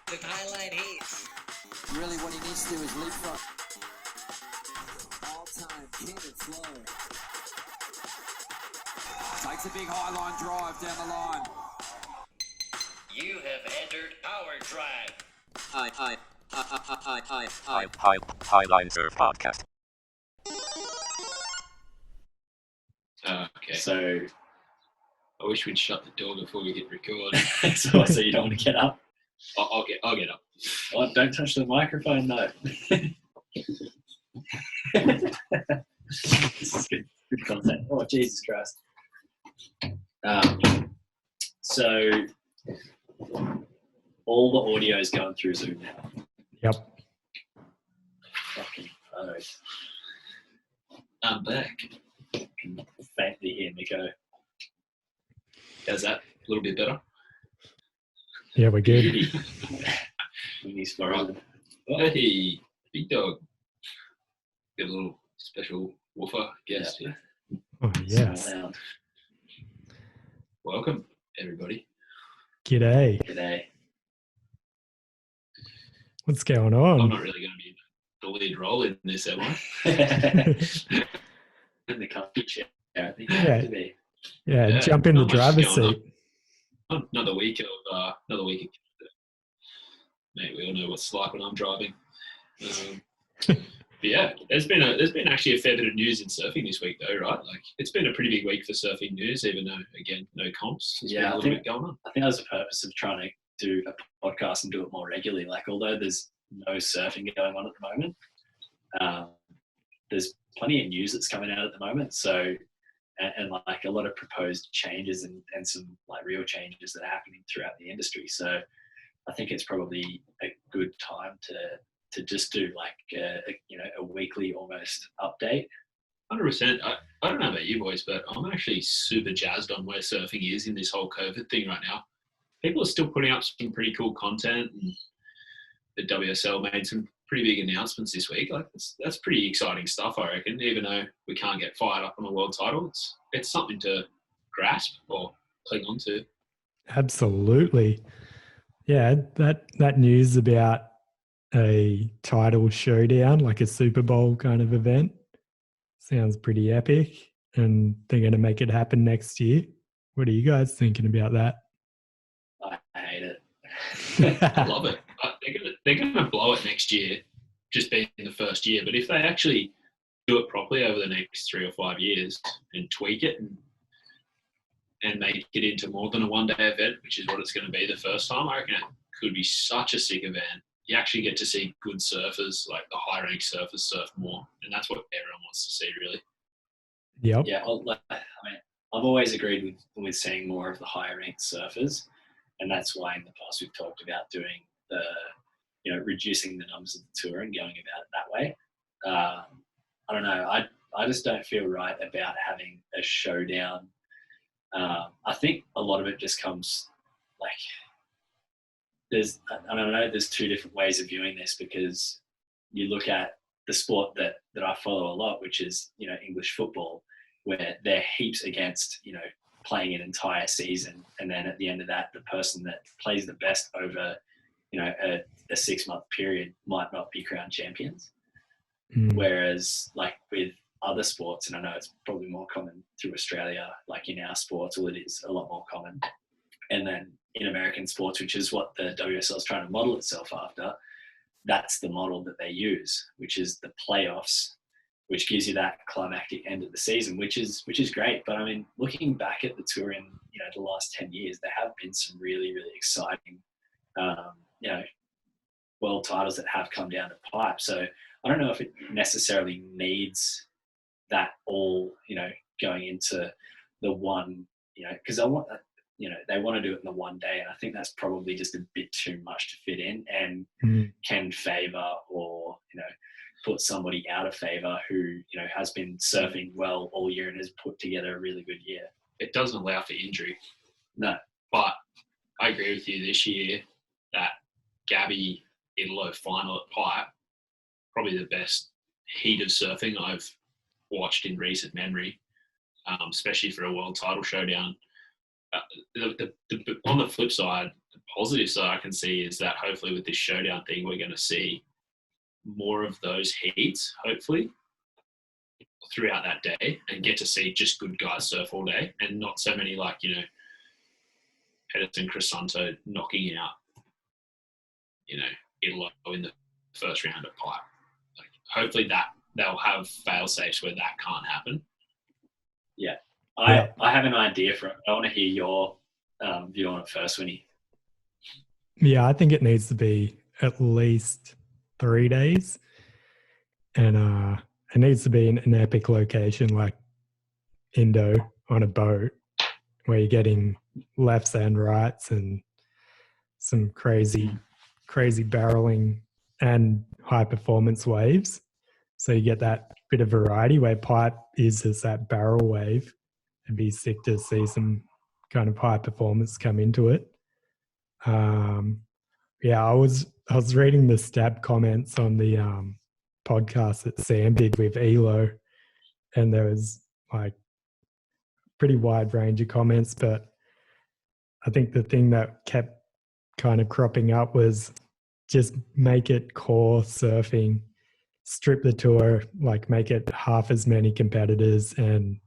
The highlight hits. Really what he needs to do is leapfrog. All-time king of flow. Takes a big high line drive down the line. You have entered our drive. Highline Surf Podcast. Okay. So, I wish we'd shut the door before we hit record. so you don't want to get up? I'll get up. Oh, don't touch the microphone, though. This is good content. Oh, Jesus Christ. So, all the audio is going through Zoom now. Yep. Fucking oath. I'm back. Can faintly hear Nico. How's that? A little bit better? Yeah, we're good. He's All right. frozen. Hey, big dog. Got a little special woofer guest here. Oh, yes. Loud. Welcome, everybody. G'day. G'day. What's going I'm on? not really going to be the lead role in this, am I? In the comfy chair, I think Yeah. you have to be. Yeah, jump in the not much driver's going on. seat. Another week of mate. We all know what it's like when I'm driving. But yeah, there's been actually a fair bit of news in surfing this week, though, right? Like it's been a pretty big week for surfing news, even though again no comps. There's been a little bit going on. I think that was the purpose of trying to do a podcast and do it more regularly. Like, although there's no surfing going on at the moment, there's plenty of news that's coming out at the moment. So, and like a lot of proposed changes and some like real changes that are happening throughout the industry. So, I think it's probably a good time to just do like a weekly almost update. 100%. I don't know about you boys, but I'm actually super jazzed on where surfing is in this whole COVID thing right now. People are still putting up some pretty cool content, and the WSL made some pretty big announcements this week. Like that's pretty exciting stuff, I reckon. Even though we can't get fired up on a world title, it's something to grasp or cling on to. Absolutely. Yeah, that news about a title showdown, like a Superbowl kind of event, sounds pretty epic. And they're going to make it happen next year. What are you guys thinking about that? I hate it. I love it. They're gonna blow it next year, just being the first year. But if they actually do it properly over the next 3 or 5 years and tweak it and make it into more than a one-day event, which is what it's going to be the first time, I reckon it could be such a sick event. You actually get to see good surfers, like the high-ranked surfers, surf more, and that's what everyone wants to see, really. Yep. Yeah, I've always agreed with seeing more of the higher ranked surfers, and that's why in the past we've talked about doing the, reducing the numbers of the tour and going about it that way. I don't know. I just don't feel right about having a showdown. I think a lot of it just comes like I don't know. There's two different ways of viewing this, because you look at the sport that I follow a lot, which is English football, where they're heaps against playing an entire season, and then at the end of that, the person that plays the best over a 6-month period might not be crowned champions. Whereas like with other sports, and I know it's probably more common through Australia, like in our sports, well, it is a lot more common. And then in American sports, which is what the WSL is trying to model itself after, that's the model that they use, which is the playoffs, which gives you that climactic end of the season, which is great. But I mean, looking back at the tour in the last 10 years, there have been some really, really exciting world titles that have come down the pipe. So I don't know if it necessarily needs that all going into the one, because I want they want to do it in the one day, and I think that's probably just a bit too much to fit in, and can favour or put somebody out of favour who has been surfing well all year and has put together a really good year. It doesn't allow for injury. No, but I agree with you. This year, that Gabby Italo final at Pipe, probably the best heat of surfing I've watched in recent memory, especially for a world title showdown. On the flip side, the positives that I can see is that hopefully with this showdown thing, we're going to see more of those heats, hopefully, throughout that day, and get to see just good guys surf all day, and not so many like, you know, Pedersen, Crisanto knocking out, you know, Italo in the first round of pipe. Like, hopefully that they'll have fail safes where that can't happen. Yeah. I have an idea for it. I want to hear your view on it first, Winnie. Yeah, I think it needs to be at least 3 days. And it needs to be in an epic location like Indo on a boat where you're getting lefts and rights and some crazy barreling and high performance waves. So you get that bit of variety where pipe is just that barrel wave. It'd be sick to see some kind of high performance come into it. Yeah, I was reading the stab comments on the podcast that Sam did with Elo, and there was like pretty wide range of comments, but I think the thing that kept kind of cropping up was just make it core surfing, strip the tour, like make it half as many competitors and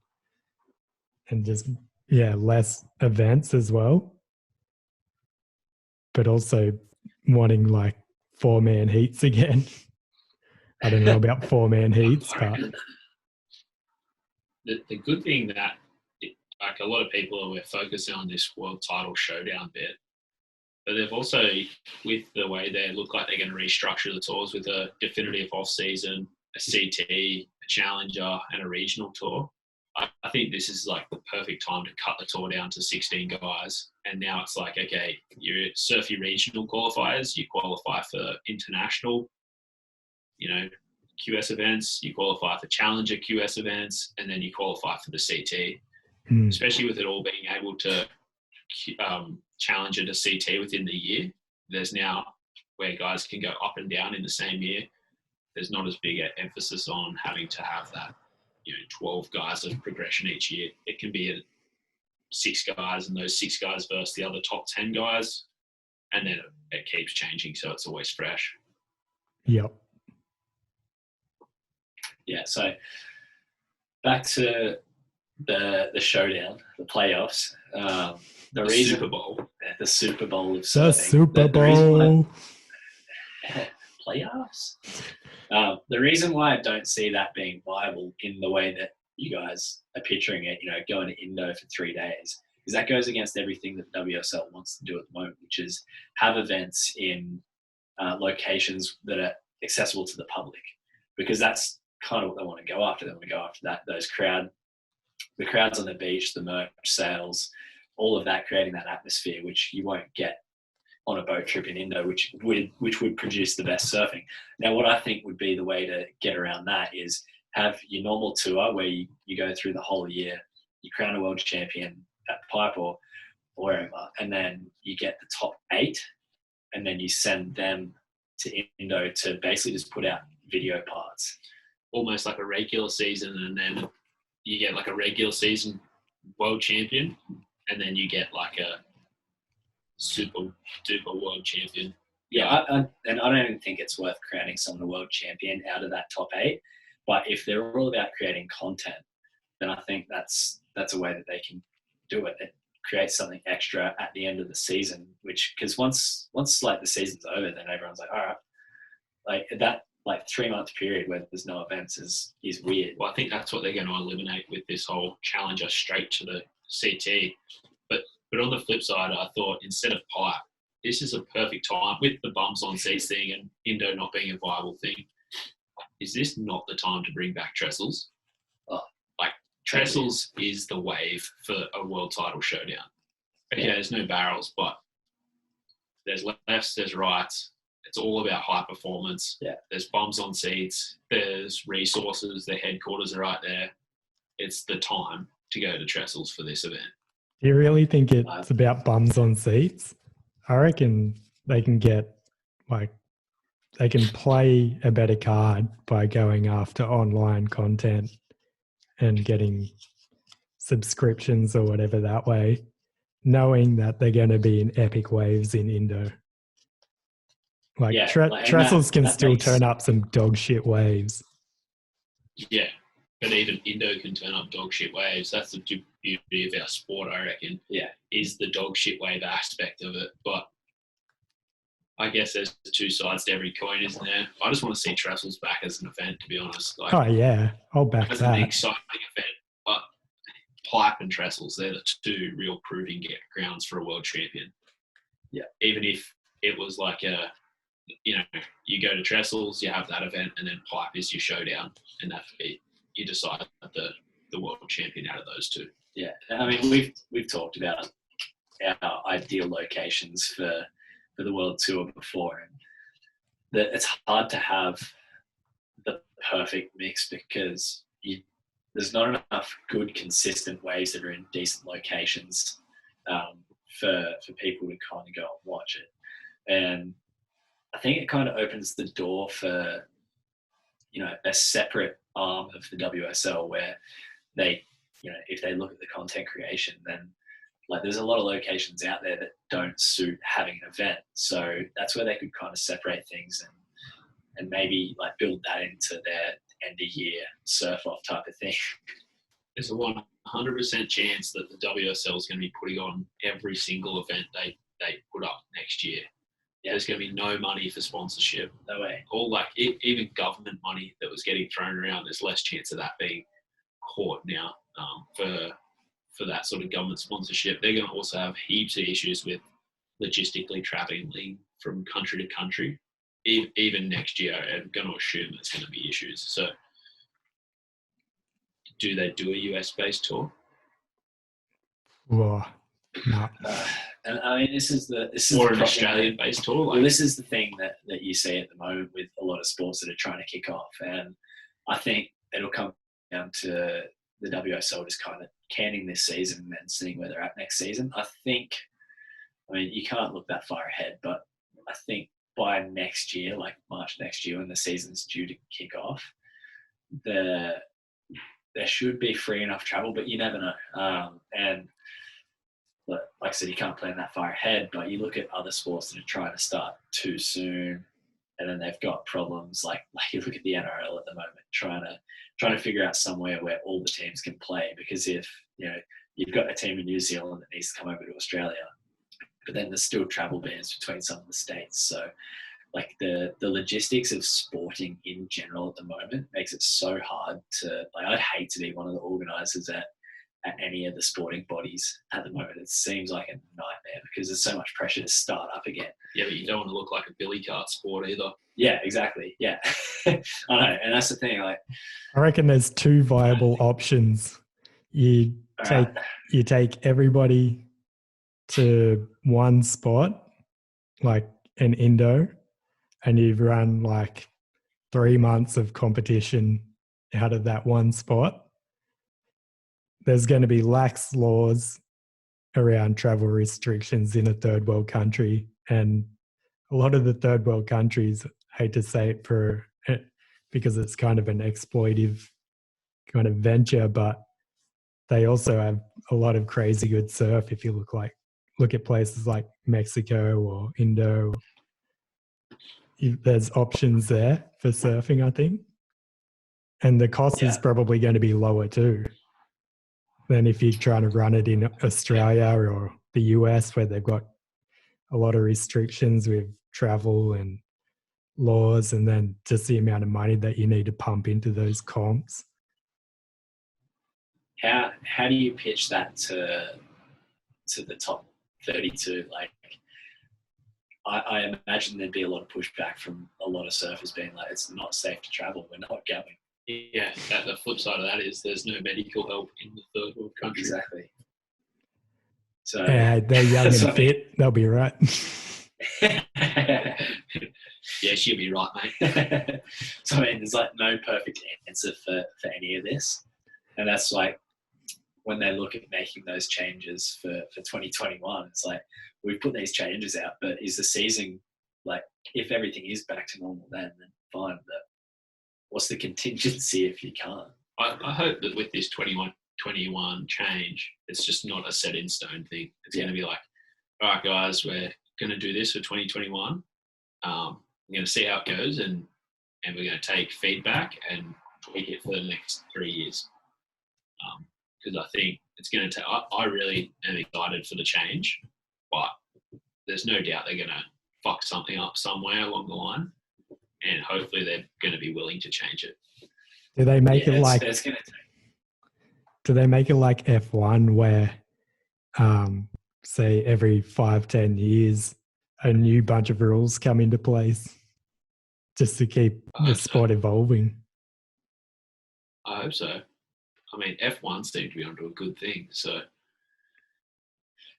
just, yeah, less events as well. But also wanting like 4-man heats again. I don't know about 4-man heats, but the good thing that like a lot of people are focusing on this world title showdown bit, but they've also, with the way they look like they're going to restructure the tours with a definitive off season, a CT, a challenger, and a regional tour. I think this is like the perfect time to cut the tour down to 16 guys. And now it's like, okay, you surf your regional qualifiers, you qualify for international, you know, QS events, you qualify for challenger QS events, and then you qualify for the CT. Especially with it all being able to challenge it to CT within the year. There's now where guys can go up and down in the same year. There's not as big an emphasis on having to have that, you know, 12 guys of progression each year. It can be 6 guys, and those 6 guys versus the other top 10 guys, and then it keeps changing, so it's always fresh. Yep. Yeah, so back to the showdown, the playoffs, the reason, Super Bowl. the Super Bowl of The surfing. Super The reason Bowl. playoffs. The reason why I don't see that being viable in the way that you guys are picturing it, you know, going to Indo for 3 days, is that goes against everything that WSL wants to do at the moment, which is have events in locations that are accessible to the public, because that's kind of what they want to go after. They want to go after that, the crowds on the beach, the merch sales, all of that, creating that atmosphere, which you won't get on a boat trip in Indo, which would produce the best surfing. Now, what I think would be the way to get around that is have your normal tour where you go through the whole year, you crown a world champion at Pipe or wherever, and then you get the top 8, and then you send them to Indo to basically just put out video parts. Almost like a regular season, and then you get like a regular season world champion, and then you get like a super duper world champion. Yeah, and I don't even think it's worth crowning someone a world champion out of that top 8. But if they're all about creating content, then I think that's a way that they can do it. It creates something extra at the end of the season, which, because once like the season's over, then everyone's like, all right, like that, like 3-month period where there's no events is weird. Well, I think that's what they're going to eliminate with this whole challenger straight to the CT. But on the flip side, I thought instead of pipe, this is a perfect time with the bums on seats thing and Indo not being a viable thing. Is this not the time to bring back trestles? Like trestles is the wave for a world title showdown. Okay, there's no barrels, but there's lefts, there's rights. It's all about high performance. Yeah. There's bums on seats. There's resources. Their headquarters are right there. It's the time to go to trestles for this event. Do you really think it's about bums on seats? I reckon they can play a better card by going after online content and getting subscriptions or whatever that way. knowing that they're going to be in epic waves in Indo. Like, Yeah, like, and trestles can that still makes- turn up some dog shit waves. Yeah, but even Indo can turn up dog shit waves. That's the beauty of our sport, I reckon. Yeah. Is the dog shit wave aspect of it. But I guess there's two sides to every coin, isn't there? I just want to see trestles back as an event, to be honest. Like, Oh yeah, I'll back as an that. exciting event, but pipe and trestles, they're the two real proving grounds for a world champion. Yeah. Even if it was like you go to trestles, you have that event, and then pipe is your showdown, and that's it. You decide the world champion out of those two. Yeah, I mean, we've talked about our ideal locations for the world tour before, and that it's hard to have the perfect mix because there's not enough good, consistent waves that are in decent locations for people to kind of go and watch it. And I think it kind of opens the door for, a separate arm of the WSL where they, if they look at the content creation, then like there's a lot of locations out there that don't suit having an event. So that's where they could kind of separate things and maybe like build that into their end of year surf off type of thing. There's a 100% chance that the WSL is going to be putting on every single event they put up next year. Yeah. There's going to be no money for sponsorship. No way. Or like even government money that was getting thrown around. There's less chance of that being caught now for that sort of government sponsorship. They're going to also have heaps of issues with logistically traveling from country to country. Even next year, I'm going to assume there's going to be issues. So, do they do a US-based tour? Whoa, no. And I mean, this is Or the an problem. Australian-based tour? Well, this is the thing that you see at the moment with a lot of sports that are trying to kick off. And I think it'll come down to the WSL just kind of canning this season and then seeing where they're at next season. I mean, you can't look that far ahead, but I think by next year, like March next year, when the season's due to kick off, there should be free enough travel, but you never know. And like I said, you can't plan that far ahead, but you look at other sports that are trying to start too soon, and then they've got problems. Like you look at the NRL at the moment, trying to figure out somewhere where all the teams can play. Because if you've got a team in New Zealand that needs to come over to Australia, but then there's still travel bans between some of the states. So like the logistics of sporting in general at the moment makes it so hard to like. I'd hate to be one of the organisers at any of the sporting bodies at the moment. It seems like a nightmare because there's so much pressure to start up again. Yeah, but you don't want to look like a billy cart sport either. Yeah, exactly. Yeah, I know, and that's the thing. Like, I reckon there's two viable options. You take everybody to one spot, like an Indo, and you've run like 3 months of competition out of that one spot. There's going to be lax laws around travel restrictions in a third world country. And a lot of the third world countries, hate to say it because it's kind of an exploitive kind of venture, but they also have a lot of crazy good surf. If you look at places like Mexico or Indo, there's options there for surfing, I think. And the cost is probably going to be lower too than if you're trying to run it in Australia or the US, where they've got a lot of restrictions with travel and laws, and then just the amount of money that you need to pump into those comps. how do you pitch that to the top 32? Like, I imagine there'd be a lot of pushback from a lot of surfers being like, it's not safe to travel, we're not going. Yeah, the flip side of that is there's no medical help in the third world country. Exactly. So They're young and fit, they'll be right. Yeah, she'll be right, mate. So I mean, there's like no perfect answer for any of this, and that's like when they look at making those changes for 2021, it's like we've put these changes out, but is the season like, if everything is back to normal then fine, but what's the contingency if you can't? I hope that with this 21 2021 change. It's just not a set in stone thing. It's Yeah. going to be like, all right, guys, we're going to do this for 2021. We're going to see how it goes, and we're going to take feedback and tweak it for the next 3 years. Because I think it's going to take. I really am excited for the change, but there's no doubt they're going to fuck something up somewhere along the line, and hopefully they're going to be willing to change it. Do they make it like? It's going to take. Do they make it like F1 where, say, every 5-10 years, a new bunch of rules come into place just to keep the sport evolving? I hope so. I mean, F1 seemed to be onto a good thing. So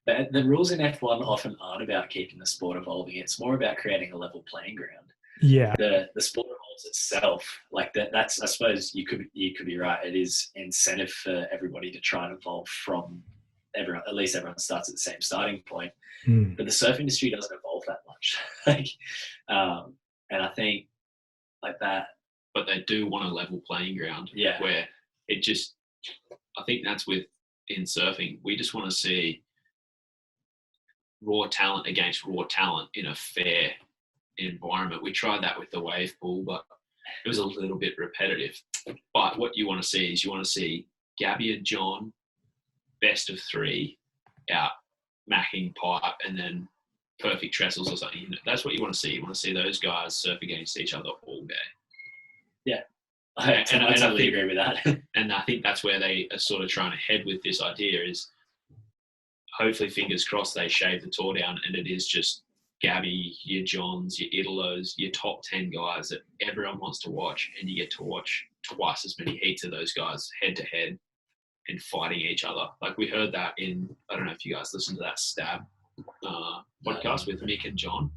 The rules in F1 often aren't about keeping the sport evolving. It's more about creating a level playing ground. Yeah. The sport evolves itself. Like that's I suppose you could be right. It is incentive for everybody to try and evolve from everyone. At least everyone starts at the same starting point. Mm. But the surf industry doesn't evolve that much. And I think like that. But they do want a level playing ground. Yeah. Where it just, I think that's in surfing. We just want to see raw talent against raw talent in a fair environment. We tried that with the wave pool, but it was a little bit repetitive. But what you want to see is you want to see Gabby and John, best of 3, out macking pipe and then perfect trestles or something. That's what you want to see. You want to see those guys surf against each other all day. Yeah. I totally agree with that. And I think that's where they are sort of trying to head with this idea is hopefully, fingers crossed, they shave the tour down and it is just Gabby, your Johns, your Italos, your top 10 guys that everyone wants to watch, and you get to watch twice as many heats of those guys head to head and fighting each other. Like we heard that in, I don't know if you guys listened to that Stab podcast with Mick and John.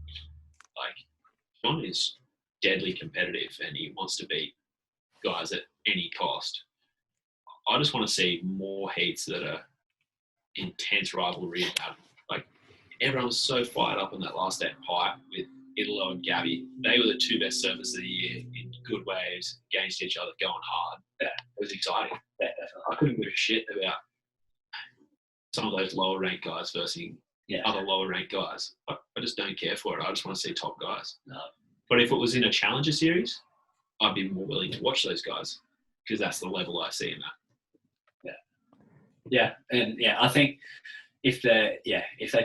Like John is deadly competitive and he wants to beat guys at any cost. I just want to see more heats that are intense rivalry about. Like everyone was so fired up on that last day pipe with Italo and Gabby. They were the 2 best surfers of the year in good waves against each other, going hard. Yeah, it was exciting. Yeah, definitely. I couldn't give a shit about some of those lower ranked guys versus other lower ranked guys. I just don't care for it. I just want to see top guys. No. But if it was in a Challenger series, I'd be more willing to watch those guys because that's the level I see in that. Yeah, and I think if they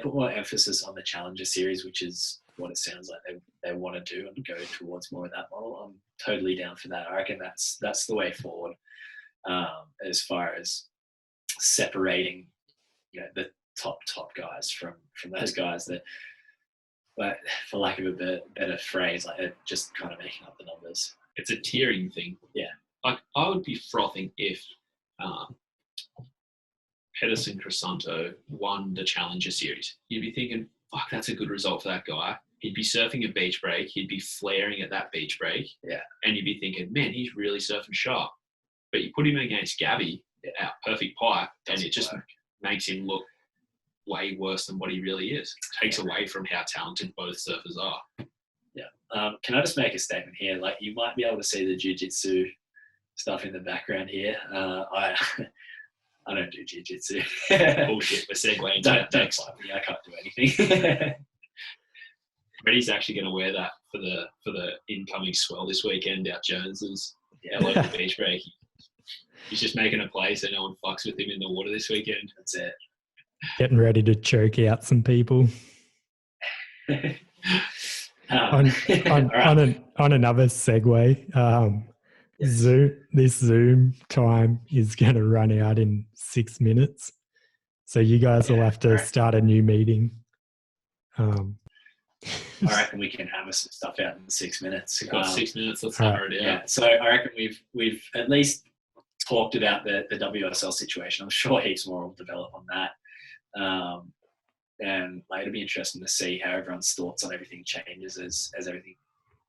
put more emphasis on the Challenger series, which is what it sounds like they want to do, and go towards more of that model, I'm totally down for that. I reckon that's the way forward, as far as separating, the top guys from those guys that, for lack of a better phrase, like they're just kind of making up the numbers. It's a tiering thing. Yeah, like I would be frothing if Pedersen Crisanto won the Challenger series. You'd be thinking, fuck, that's a good result for that guy. He'd be surfing a beach break. He'd be flaring at that beach break. Yeah. And you'd be thinking, man, he's really surfing sharp. But you put him against Gabby at perfect pipe, and it just makes him look way worse than what he really is. It takes away from how talented both surfers are. Yeah. Can I just make a statement here? Like, you might be able to see the jiu-jitsu stuff in the background here. I don't do jiu-jitsu. Bullshit. We're segueing. Don't fight me. I can't do anything. Reddy's actually going to wear that for the incoming swell this weekend out Jones's local beach break. He's just making a play so no one fucks with him in the water this weekend. That's it. Getting ready to choke out some people. On another segue, this Zoom time is going to run out in 6 minutes. So you guys will have to start a new meeting. I reckon we can hammer some stuff out in 6 minutes. We've got 6 minutes. Let's hammer it out. Yeah. So I reckon we've at least talked about the WSL situation. I'm sure heaps more will develop on that. And it'll be interesting to see how everyone's thoughts on everything changes as everything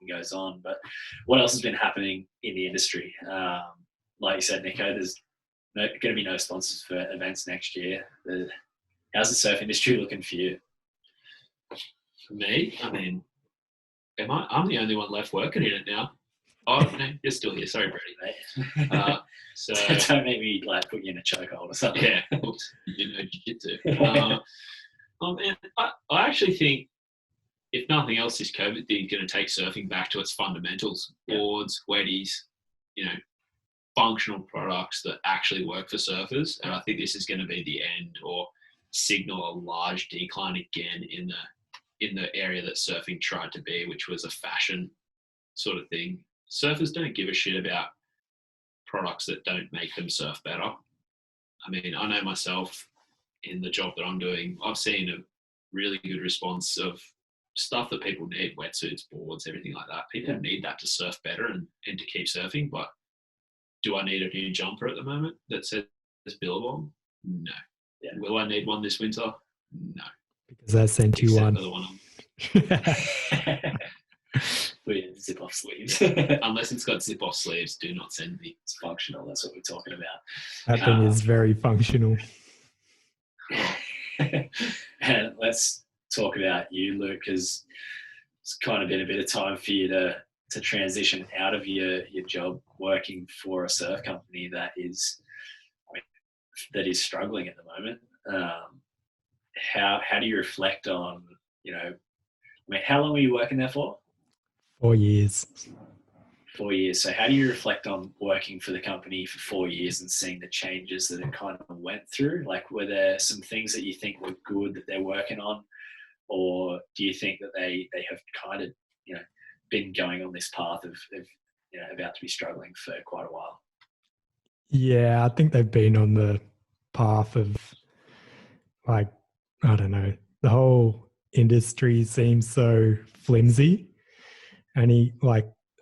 goes on. But what else has been happening in the industry? Like you said, Nico, there's going to be no sponsors for events next year. How's the surf industry looking for you? For me, I mean, I'm the only one left working in it now. Oh, no, you're still here. Sorry, Brady. Mate. So Don't make me like put you in a chokehold or something. yeah, oops, you know jiu-jitsu. Man, I actually think if nothing else, this COVID thing is going to take surfing back to its fundamentals: boards, weddies, functional products that actually work for surfers. And I think this is going to be the end or signal a large decline again in the area that surfing tried to be, which was a fashion sort of thing. Surfers don't give a shit about products that don't make them surf better. I mean, I know myself in the job that I'm doing, I've seen a really good response of stuff that people need: wetsuits, boards, everything like that. People need that to surf better and to keep surfing. But do I need a new jumper at the moment that says Billabong? No. Yeah. Will I need one this winter? No. Because I sent you Except one. for the one With zip-off sleeves. unless it's got zip-off sleeves, do not send me. It's functional. That's what we're talking about. That thing is very functional. And let's talk about you, Luke, because it's kind of been a bit of time for you to transition out of your job working for a surf company that is struggling at the moment. How do you reflect on, how long were you working there for? 4 years. 4 years. So how do you reflect on working for the company for 4 years and seeing the changes that it kind of went through? Like, were there some things that you think were good that they're working on? Or do you think that they have kind of, been going on this path of about to be struggling for quite a while? Yeah, I think they've been on the path of, like, I don't know, the whole industry seems so flimsy. And a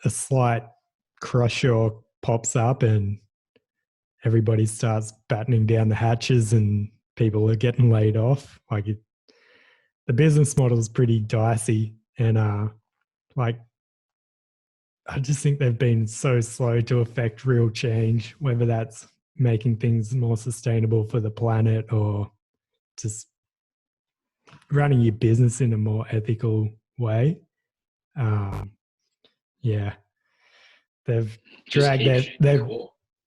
slight cross shore pops up and everybody starts battening down the hatches and people are getting laid off. The business model is pretty dicey, and I just think they've been so slow to affect real change, whether that's making things more sustainable for the planet or just running your business in a more ethical way. They've dragged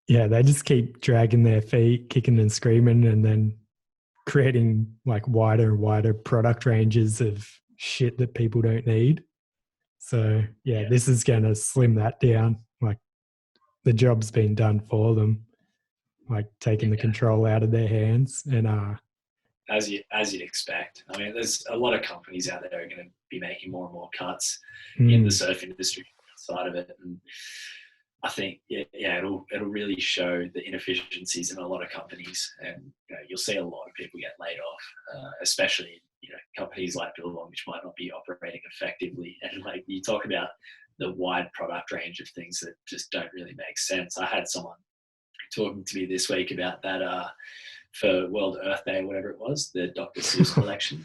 they just keep dragging their feet, kicking and screaming, and then creating like wider and wider product ranges of shit that people don't need. So this is going to slim that down. Like, the job's been done for them, like taking the control out of their hands. And as you'd expect. I mean, there's a lot of companies out there are going to be making more and more cuts in the surf industry side of it, and I think it'll really show the inefficiencies in a lot of companies, and you'll see a lot of people get laid off, especially companies like Billabong, which might not be operating effectively. And like you talk about the wide product range of things that just don't really make sense. I had someone talking to me this week about that for World Earth Day, whatever it was, the Dr. Seuss collection.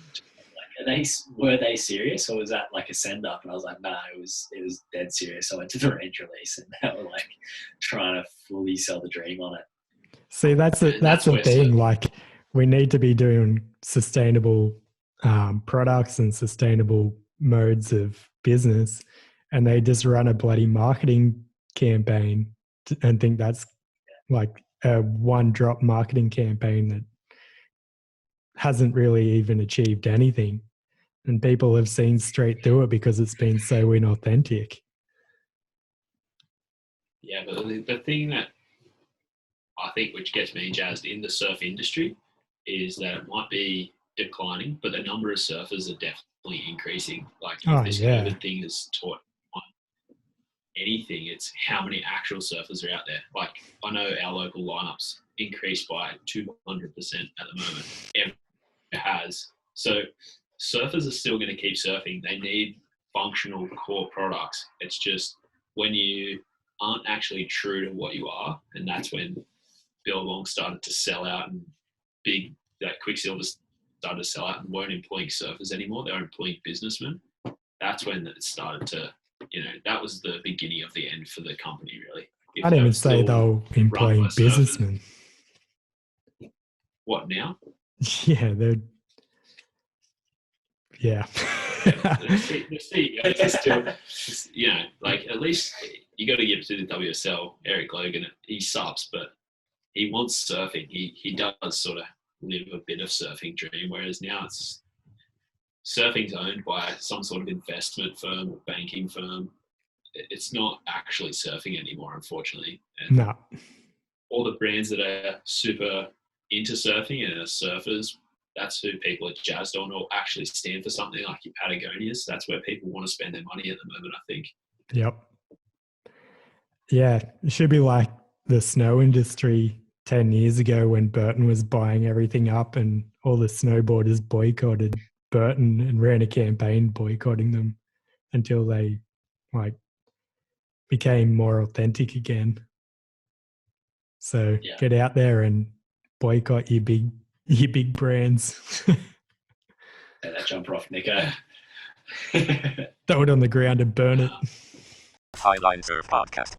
Were they serious, or was that like a send up? And I was like, no, it was dead serious. I went to the range release and they were like trying to fully sell the dream on it. See, that's the thing. Like, we need to be doing sustainable products and sustainable modes of business, and they just run a bloody marketing campaign and think that's like a one-drop marketing campaign that hasn't really even achieved anything, and people have seen straight through it because it's been so inauthentic. Yeah, but the thing that I think which gets me jazzed in the surf industry is that it might be declining, but the number of surfers are definitely increasing. Like, if this COVID thing has taught anything, it's how many actual surfers are out there. Like, I know our local lineups increased by 200% at the moment. It has. So surfers are still going to keep surfing. They need functional core products. It's just when you aren't actually true to what you are, and that's when Billabong started to sell out, and Quicksilver started to sell out and weren't employing surfers anymore. They were employing businessmen. That's when it started to, that was the beginning of the end for the company, really. I'd even say they were employing businessmen. What now? Yeah, they're. Yeah. The CEO is still, you know, like at least you got to give it to the WSL, Eric Logan. He subs, but he wants surfing. He does sort of live a bit of surfing dream, whereas now it's surfing's owned by some sort of investment firm or banking firm. It's not actually surfing anymore, unfortunately. And No. all the brands that are super into surfing and are surfers, that's who people are jazzed on, or actually stand for something like your Patagonias. That's where people want to spend their money at the moment, I think. Yep. Yeah, it should be like the snow industry 10 years ago when Burton was buying everything up and all the snowboarders boycotted Burton and ran a campaign boycotting them until they like became more authentic again. So Yeah. get out there and boycott your big brands. Take that jumper off, Nico. Throw it on the ground and burn it. Highline Surf Podcast.